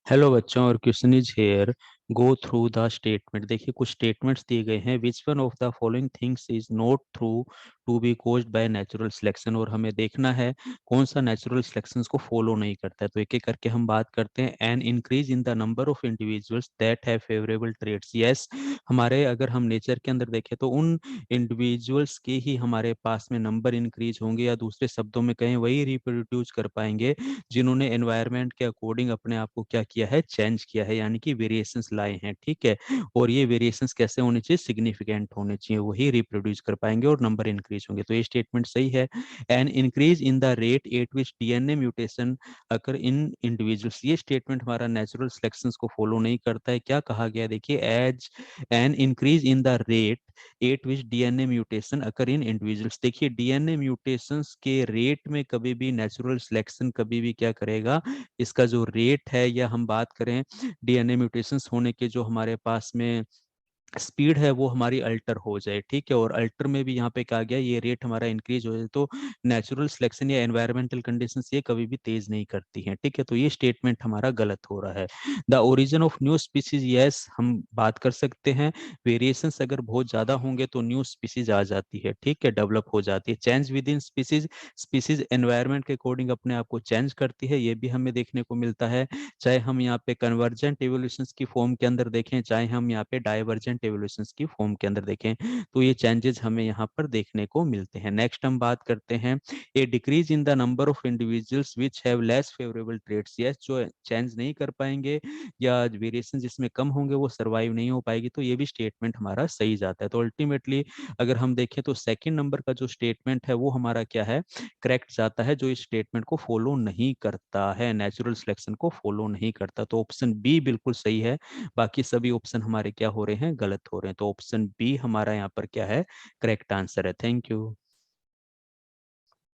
Hello बच्चों, और question is here. Go through the statement. देखिए, कुछ स्टेटमेंट्स दिए गए हैं। Which one of the following things is not thought to be caused by natural selection. और हमें देखना है कौन सा नेचुरल सिलेक्शन को फॉलो नहीं करता है। तो एक एक करके हम बात करते हैं। An increase in the number of individuals that have favourable trades. Yes, हमारे अगर हम नेचर के अंदर देखें तो उन इंडिविजुअल्स के ही हमारे पास में नंबर इंक्रीज होंगे, या दूसरे शब्दों में कहें वही रिप्रोड्यूस कर पाएंगे जिन्होंने एनवायरनमेंट के अकॉर्डिंग अपने आप को क्या किया है, चेंज किया है, यानी कि वेरिएशंस लाए हैं। ठीक है। और ये वेरिएशंस कैसे होने चाहिए, सिग्निफिकेंट होने चाहिए, वही रिप्रोड्यूस कर पाएंगे और नंबर इंक्रीज होंगे। तो ये स्टेटमेंट सही है। An increase in the rate at which DNA mutation occur in individuals. ये स्टेटमेंट हमारा नेचुरल सिलेक्शन को फॉलो नहीं करता है। क्या कहा गया, देखिए, as an increase in the rate at which DNA mutation occur in individuals. देखिए, डीएनए म्यूटेशंस के रेट में कभी भी नेचुरल सिलेक्शन कभी भी क्या करेगा, इसका जो रेट है, या हम बात करें डीएनए म्यूटेशंस होने के जो हमारे पास में स्पीड है, वो हमारी अल्टर हो जाए। ठीक है। और अल्टर में भी यहाँ पे कहा गया ये रेट हमारा इंक्रीज हो जाए, तो नेचुरल सिलेक्शन या एनवायरमेंटल कंडीशंस ये कभी भी तेज नहीं करती हैं। ठीक है। तो ये स्टेटमेंट हमारा गलत हो रहा है। The origin of new species, yes, हम बात कर सकते हैं। वेरिएशंस अगर बहुत ज्यादा होंगे तो न्यू स्पीसीज आ जाती है। ठीक है, डेवलप हो जाती है। Change with in species, species environment के अकॉर्डिंग अपने आप को चेंज करती है, ये भी हमें देखने को मिलता है। चाहे हम यहाँ पे कन्वर्जेंट एवोल्यूशन की फॉर्म के अंदर देखें, चाहे हम यहाँ पे डाइवर्जेंट एवोल्यूशन की फॉर्म के अंदर देखें, तो ये चेंजेस हमें यहाँ पर देखने को मिलते हैं। नेक्स्ट हम बात करते हैं, a decrease in the number of individuals which have less favourable trades. Yes, जो चेंज नहीं कर पाएंगे या वेरिएशन जिसमें कम होंगे वो सर्वाइव नहीं हो पाएगी। तो ये भी स्टेटमेंट हमारा सही जाता है। तो अल्टीमेटली अगर हम देखें तो सेकंड नंबर का जो स्टेटमेंट है वो हमारा क्या है, करेक्ट जाता है, जो इस स्टेटमेंट को फॉलो नहीं करता है, नेचुरल सिलेक्शन को फॉलो नहीं करता। तो ऑप्शन बी बिल्कुल सही है। बाकी सभी ऑप्शन हमारे क्या हो रहे हैं, गलत हो रहे हैं। तो ऑप्शन बी हमारा यहाँ पर क्या है, करेक्ट आंसर है। Thank you.